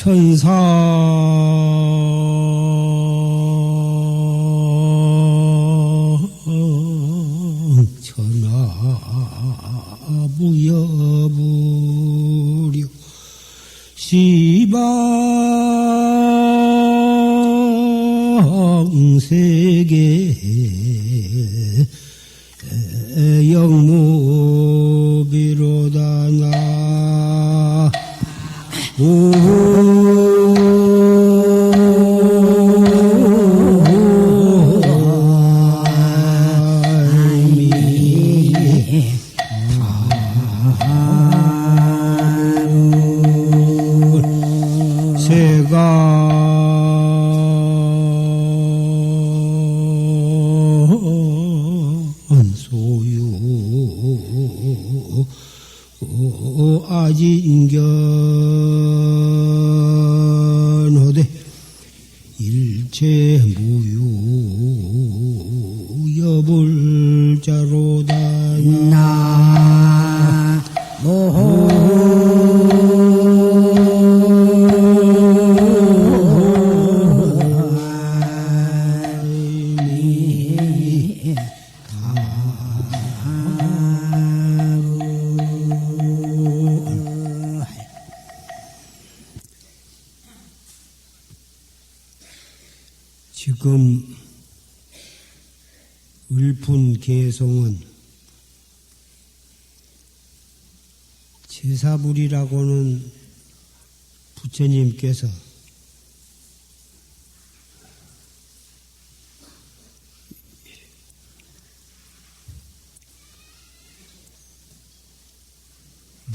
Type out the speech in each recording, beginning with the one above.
천사 천하무여무려 시방세계 영무비로다 나 아진견호대 일체무유 여불자로다 나모 지금 을푼개송은 제사불이라고는 부처님께서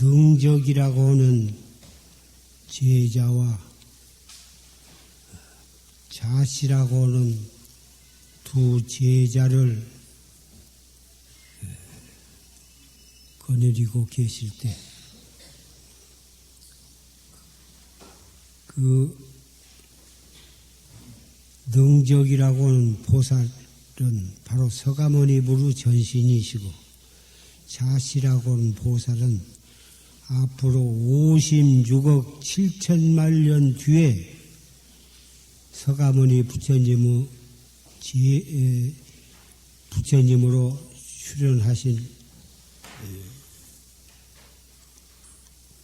능적이라고 하는 제자와 자시라고 하는 두 제자를 거느리고 계실 때 그 능적이라고 하는 보살은 바로 서가모니 무루 전신이시고 자시라고 하는 보살은 앞으로 56억 7천만 년 뒤에 서가모니 부처님으로 출연하신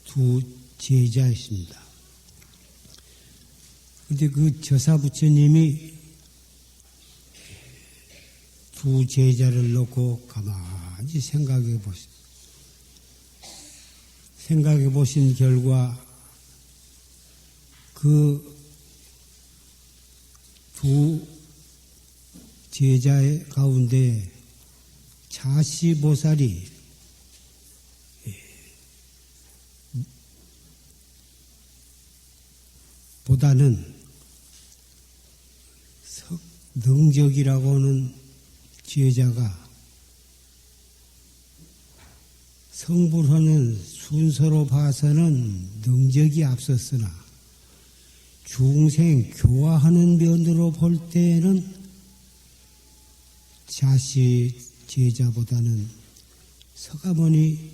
두 제자이십니다. 그런데 그 저사 부처님이 두 제자를 놓고 가만히 생각해 보신 결과 그 두 제자의 가운데 자시보살이 보다는 능적이라고 하는 제자가 성불하는 순서로 봐서는 능적이 앞섰으나 중생 교화하는 면으로 볼 때는 자시 제자보다는 서가모니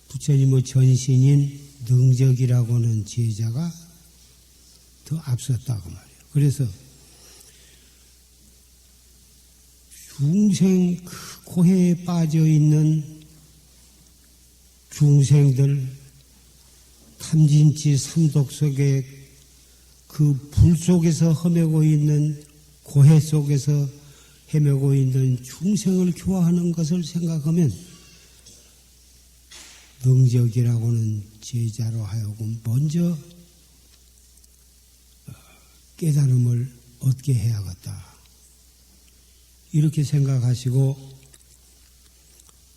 부처님의 전신인 능적이라고 하는 제자가 더 앞섰다고 말이에요. 그래서 중생 그 고해에 빠져 있는 중생들 탐진치 삼독 속에 그 불 속에서 헤매고 있는 고해 속에서 헤매고 있는 중생을 교화하는 것을 생각하면 능적이라고는 제자로 하여금 먼저 깨달음을 얻게 해야겠다. 이렇게 생각하시고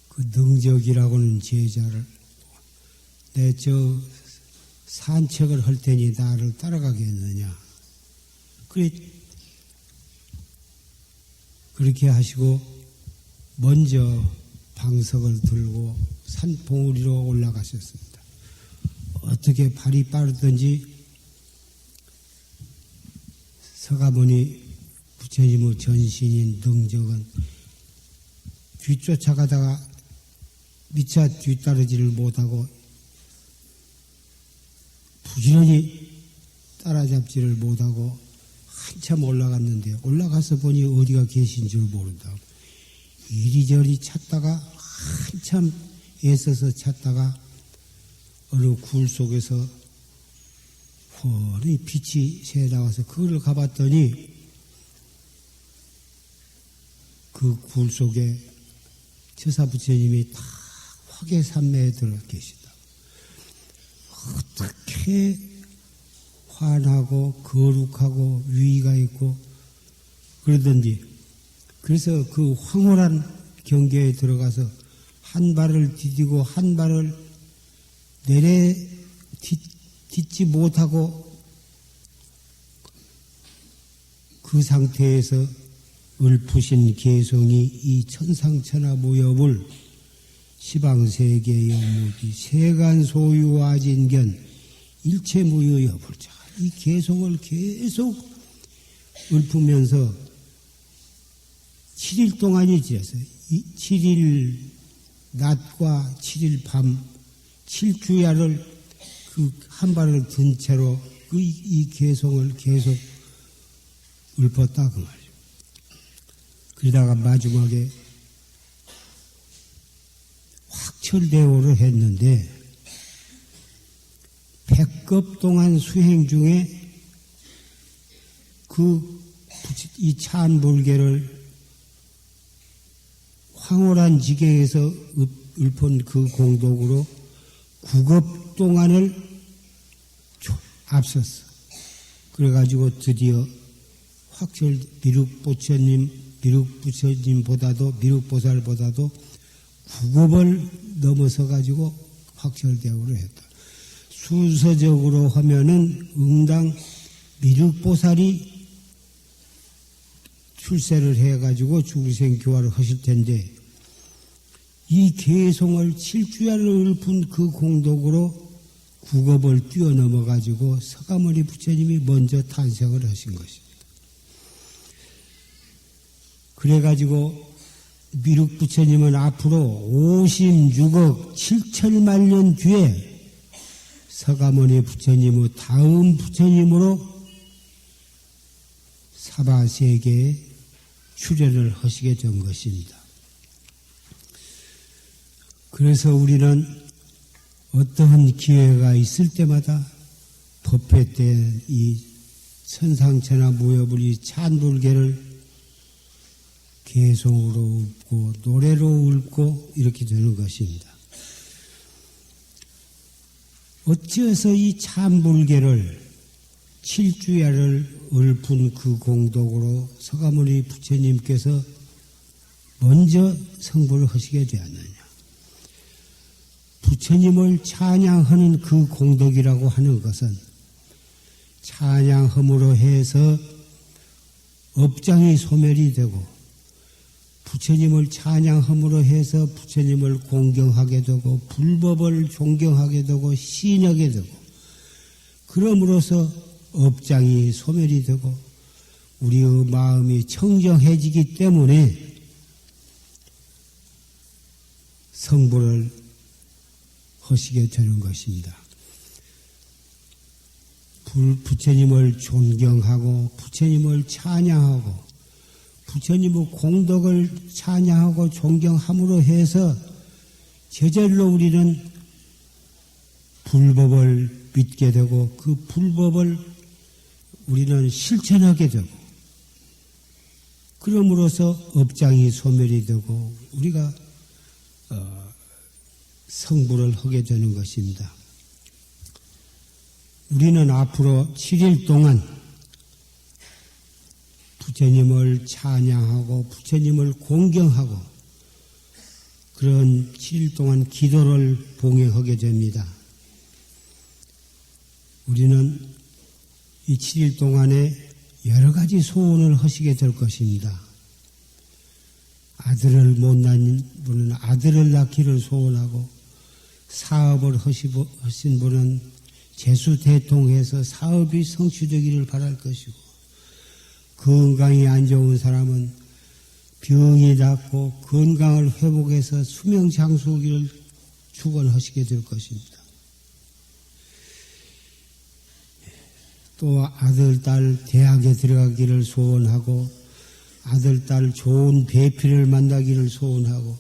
그 능적이라고는 제자를 내 저 산책을 할 테니 나를 따라가겠느냐. 그렇게 하시고 먼저 방석을 들고 산봉우리로 올라가셨습니다. 어떻게 발이 빠르든지 서가모니 부처님의 전신인 능적은 뒤쫓아가다가 미처 뒤따르지를 못하고 부지런히 따라잡지를 못하고 한참 올라갔는데 올라가서 보니 어디가 계신 줄 모른다고 이리저리 찾다가 한참 애써서 찾다가 어느 굴 속에서 훤히 빛이 새 나와서 그걸 가봤더니 그 굴 속에 처사부처님이 다 화계산매에 들어 계시다. 어떻게 환하고 거룩하고 위의가 있고 그러든지 그래서 그 황홀한 경계에 들어가서 한 발을 디디고 한 발을 딛지 못하고 그 상태에서 읊으신 개성이 이 천상천하 무협을 시방세계 영무기 세간 소유화진견 일체무효 여불자 이 개성을 계속 읊으면서 7일 동안이 지났어요. 7일 낮과 7일 밤 7주야를 그 한 발을 든 채로 이 개성을 계속 읊었다 그 말이에요. 그러다가 마지막에 확철대오를 했는데 100급 동안 수행 중에 이 찬불계를 황홀한 지경에서 읊은 그 공덕으로 9급 동안을 앞섰어. 그래가지고 드디어 확철 미륵보살보다도 9급을 넘어서가지고 확철대오를 했다. 순서적으로 하면은 응당 미륵보살이 출세를 해가지고 중생 교화를 하실 텐데 이 개성을 7주야를 읊은 그 공덕으로 9급을 뛰어넘어가지고 서가모니 부처님이 먼저 탄생을 하신 것입니다. 그래가지고 미륵 부처님은 앞으로 56억 7천만 년 뒤에 서가모니 부처님의 다음 부처님으로 사바세계에 출현을 하시게 된 것입니다. 그래서 우리는 어떠한 기회가 있을 때마다 법회 때 이 천상천하 무협을 이 찬불계를 개성으로 읊고 노래로 읊고 이렇게 되는 것입니다. 어찌해서 이 찬불계를 7주야를 읊은 그 공덕으로 서가모니 부처님께서 먼저 성불을 하시게 되었느냐. 부처님을 찬양하는 그 공덕이라고 하는 것은 찬양함으로 해서 업장이 소멸이 되고 부처님을 찬양함으로 해서 부처님을 공경하게 되고 불법을 존경하게 되고 신하게 되고 그럼으로써 업장이 소멸이 되고 우리의 마음이 청정해지기 때문에 성불을 하시게 되는 것입니다. 부처님을 존경하고 부처님을 찬양하고 부처님의 공덕을 찬양하고 존경함으로 해서 제절로 우리는 불법을 믿게 되고 그 불법을 우리는 실천하게 되고 그럼으로써 업장이 소멸이 되고 우리가 성불을 하게 되는 것입니다. 우리는 앞으로 7일 동안 부처님을 찬양하고 부처님을 공경하고 그런 7일 동안 기도를 봉행하게 됩니다. 우리는 이 7일 동안에 여러 가지 소원을 하시게 될 것입니다. 아들을 못 낳은 분은 아들을 낳기를 소원하고 사업을 하신 분은 재수대통해서 사업이 성취되기를 바랄 것이고 건강이 안 좋은 사람은 병이 낫고 건강을 회복해서 수명장수기를 축원하시게 될 것입니다. 또 아들, 딸 대학에 들어가기를 소원하고 아들, 딸 좋은 배필을 만나기를 소원하고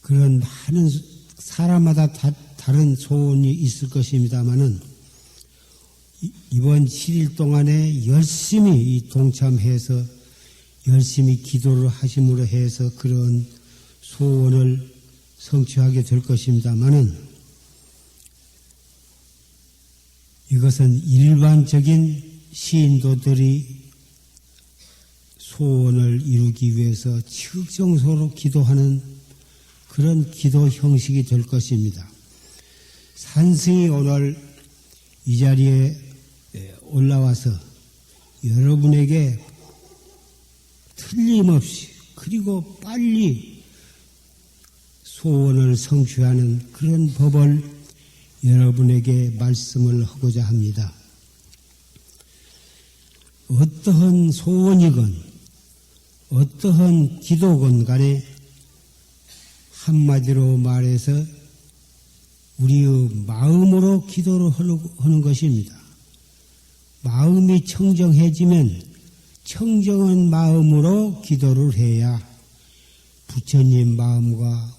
그런 많은 사람마다 다른 소원이 있을 것입니다마는 이번 7일 동안에 열심히 동참해서 열심히 기도를 하심으로 해서 그런 소원을 성취하게 될 것입니다마는 이것은 일반적인 시인도들이 소원을 이루기 위해서 지극정성으로 기도하는 그런 기도 형식이 될 것입니다. 산승이 오늘 이 자리에 올라와서 여러분에게 틀림없이 그리고 빨리 소원을 성취하는 그런 법을 여러분에게 말씀을 하고자 합니다. 어떠한 소원이건 어떠한 기도건 간에 한마디로 말해서 우리의 마음으로 기도를 하는 것입니다. 마음이 청정해지면 청정한 마음으로 기도를 해야 부처님 마음과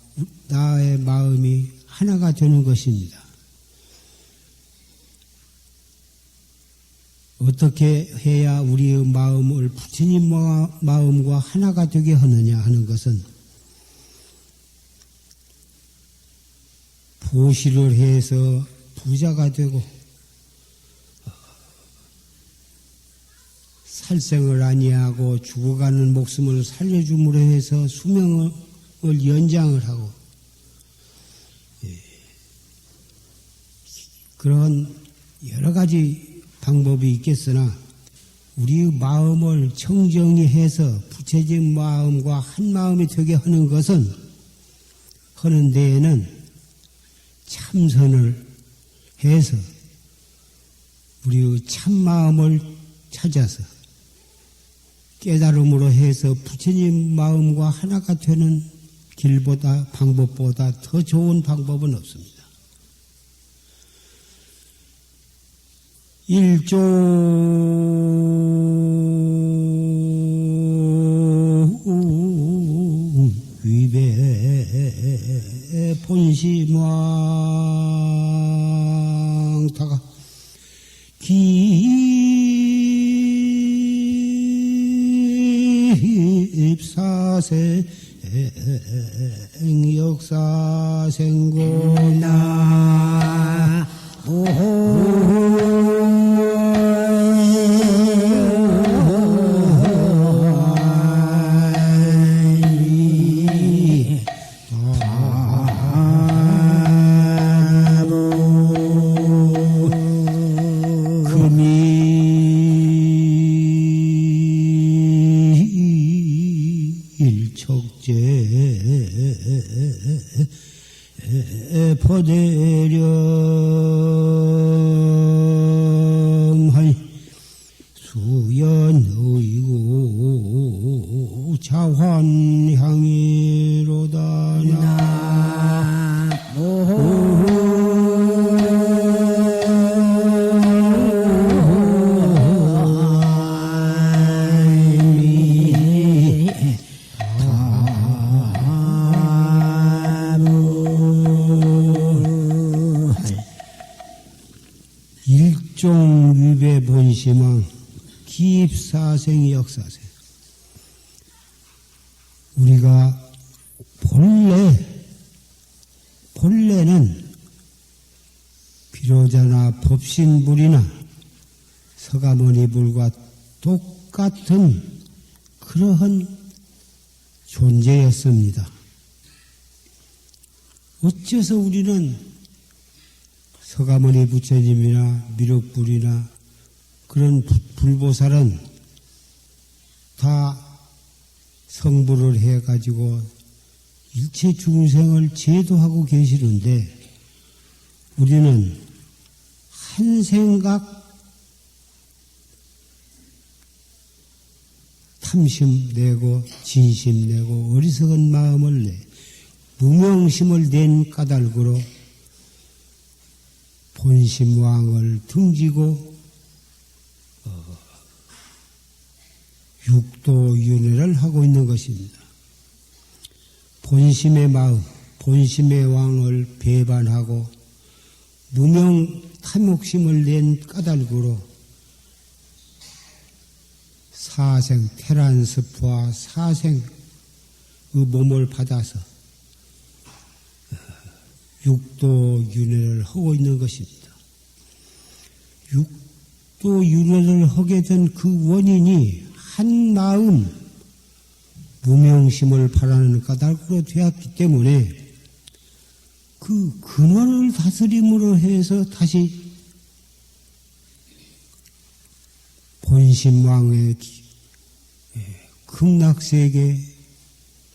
나의 마음이 하나가 되는 것입니다. 어떻게 해야 우리의 마음을 부처님 마음과 하나가 되게 하느냐 하는 것은 보시를 해서 부자가 되고 살생을 아니하고 죽어가는 목숨을 살려줌으로 해서 수명을 연장을 하고 그런 여러 가지 방법이 있겠으나 우리의 마음을 청정히 해서 부처진 마음과 한 마음이 되게 하는 것은 하는 데에는 참선을 해서 우리의 참마음을 찾아서 깨달음으로 해서 부처님 마음과 하나가 되는 길보다 방법보다 더 좋은 방법은 없습니다. 일종 위배 본심왕타가 깊사생 역사생고나 포대령하니 수연의고 자환향이로다 일종위배 본심왕 기입사생 역사생 우리가 본래는 비로자나 법신불이나 서가모니불과 똑같은 그러한 존재였습니다. 어째서 우리는 서가모니 부처님이나 미륵불이나 그런 불보살은 다 성불을 해가지고 일체 중생을 제도하고 계시는데 우리는 한 생각 탐심 내고 진심 내고 어리석은 마음을 내 무명심을 낸 까닭으로 본심왕을 등지고 육도윤회를 하고 있는 것입니다. 본심의 마음, 본심의 왕을 배반하고 무명 탐욕심을 낸 까닭으로 사생, 테란스프와 사생의 몸을 받아서 육도윤회를 하고 있는 것입니다. 육도윤회를 하게 된 그 원인이 한 마음 무명심을 바라는 까닭으로 되었기 때문에 그 근원을 다스림으로 해서 다시 본심왕의 극락세계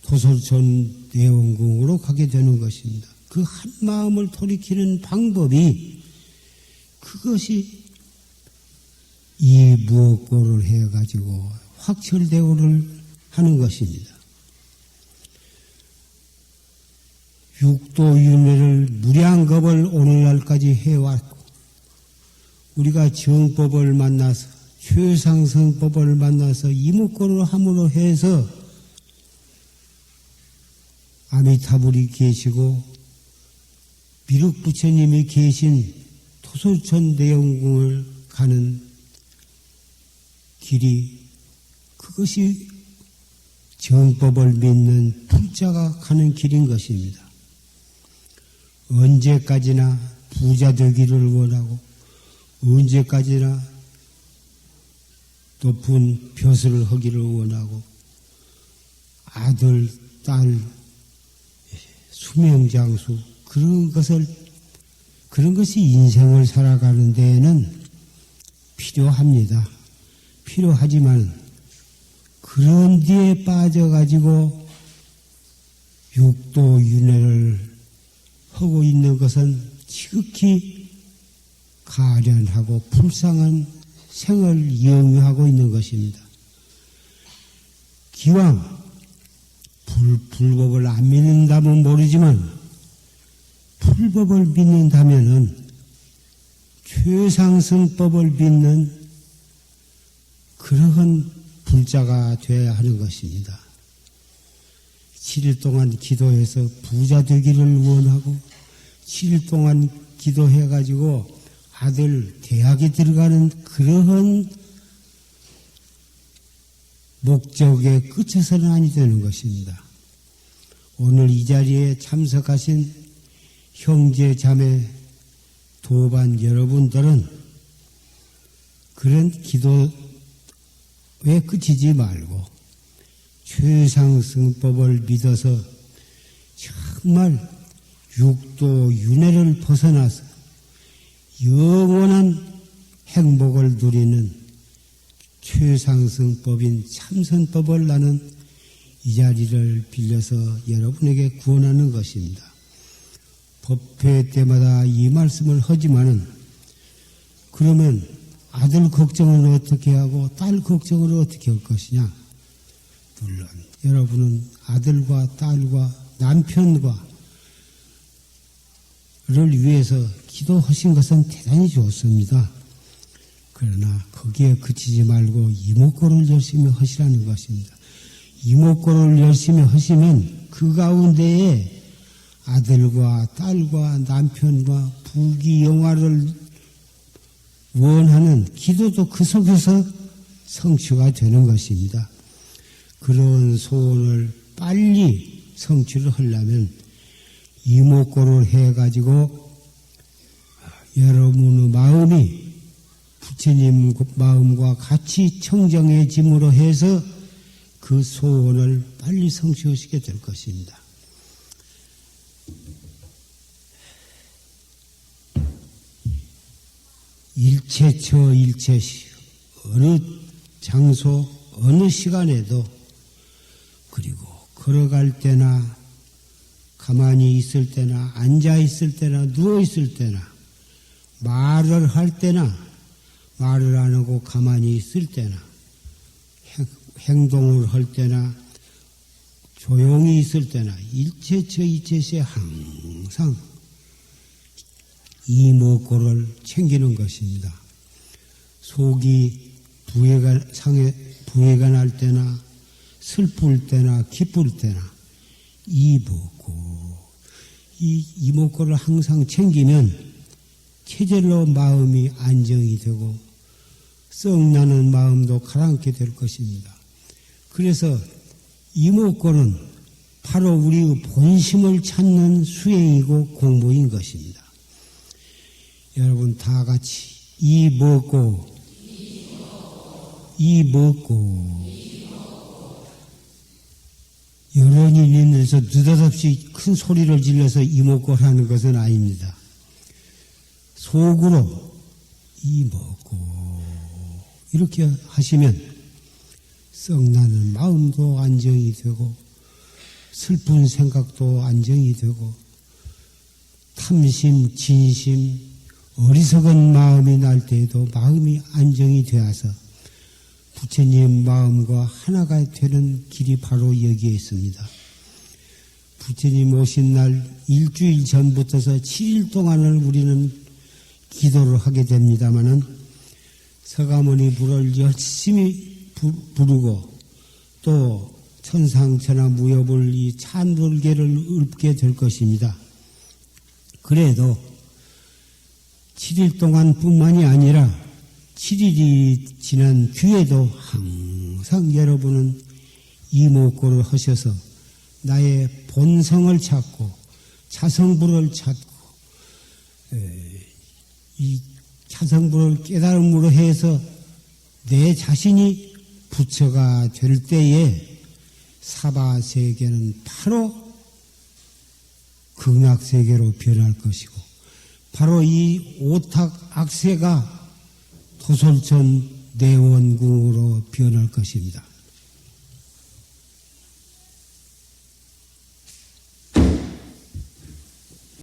도솔천 내원궁으로 가게 되는 것입니다. 그 한 마음을 돌이키는 방법이 그것이 이 무엇고를 해가지고 확철대오를 하는 것입니다. 육도윤회를 무량겁을 오늘날까지 해왔고 우리가 정법을 만나서 최상승법을 만나서 이목고를 함으로 해서 아미타불이 계시고 미륵부처님이 계신 토솔천 내원궁을 가는 길이 그것이 정법을 믿는 불자가 가는 길인 것입니다. 언제까지나 부자 되기를 원하고 언제까지나 높은 벼슬을 하기를 원하고 아들, 딸, 수명장수 그런 것이 인생을 살아가는 데에는 필요합니다. 필요하지만 그런 뒤에 빠져가지고 육도윤회를 하고 있는 것은 지극히 가련하고 불쌍한 생을 영위하고 있는 것입니다. 기왕 불법을 안 믿는다면 모르지만 불법을 믿는다면은 최상승법을 믿는 그러한 불자가 되어야 하는 것입니다. 7일 동안 기도해서 부자 되기를 원하고 7일 동안 기도해가지고 아들 대학에 들어가는 그러한 목적에 그쳐서는 아니 되는 것입니다. 오늘 이 자리에 참석하신 형제 자매 도반 여러분들은 그런 기도에 그치지 말고 최상승법을 믿어서 정말 육도윤회를 벗어나서 영원한 행복을 누리는 최상승법인 참선법을 나는 이 자리를 빌려서 여러분에게 구원하는 것입니다. 법회 때마다 이 말씀을 하지만은 그러면 아들 걱정을 어떻게 하고 딸 걱정을 어떻게 할 것이냐? 물론 여러분은 아들과 딸과 남편과 를 위해서 기도하신 것은 대단히 좋습니다. 그러나 거기에 그치지 말고 이목고를 열심히 하시라는 것입니다. 이목고를 열심히 하시면 그 가운데에 아들과 딸과 남편과 부귀영화를 원하는 기도도 그 속에서 성취가 되는 것입니다. 그런 소원을 빨리 성취를 하려면 이목고를 해가지고 여러분의 마음이 부처님 마음과 같이 청정해짐으로 해서 그 소원을 빨리 성취하시게 될 것입니다. 일체처 일체시 어느 장소 어느 시간에도 그리고 걸어갈 때나 가만히 있을 때나 앉아 있을 때나 누워 있을 때나 말을 할 때나 말을 안 하고 가만히 있을 때나 행동을 할 때나 조용히 있을 때나 일체처 일체시에 항상 이목고를 챙기는 것입니다. 속이 부해가 날 때나 슬플 때나 기쁠 때나 이목고, 이 이목고를 항상 챙기면 체질로 마음이 안정이 되고 썩나는 마음도 가라앉게 될 것입니다. 그래서 이목고는 바로 우리의 본심을 찾는 수행이고 공부인 것입니다. 여러분 다 같이 이목고, 이목고. 여러 인연에서 느닷없이 큰 소리를 질러서 이목고를 하는 것은 아닙니다. 속으로 이목고 이렇게 하시면 썩나는 마음도 안정이 되고 슬픈 생각도 안정이 되고 탐심, 진심, 어리석은 마음이 날 때에도 마음이 안정이 되어서 부처님 마음과 하나가 되는 길이 바로 여기에 있습니다. 부처님 오신 날 일주일 전부터서 7일 동안을 우리는 기도를 하게 됩니다마는 서가모니 불을 열심히 부르고 또 천상천하 무협을 이 찬불계를 읊게 될 것입니다. 그래도 7일 동안 뿐만이 아니라 7일이 지난 뒤에도 항상 여러분은 이목고를 하셔서 나의 본성을 찾고 자성불을 찾고 이 자성불을 깨달음으로 해서 내 자신이 부처가 될 때에 사바세계는 바로 극락세계로 변할 것이고 바로 이 오탁악세가 도솔천 내원궁으로 변할 것입니다.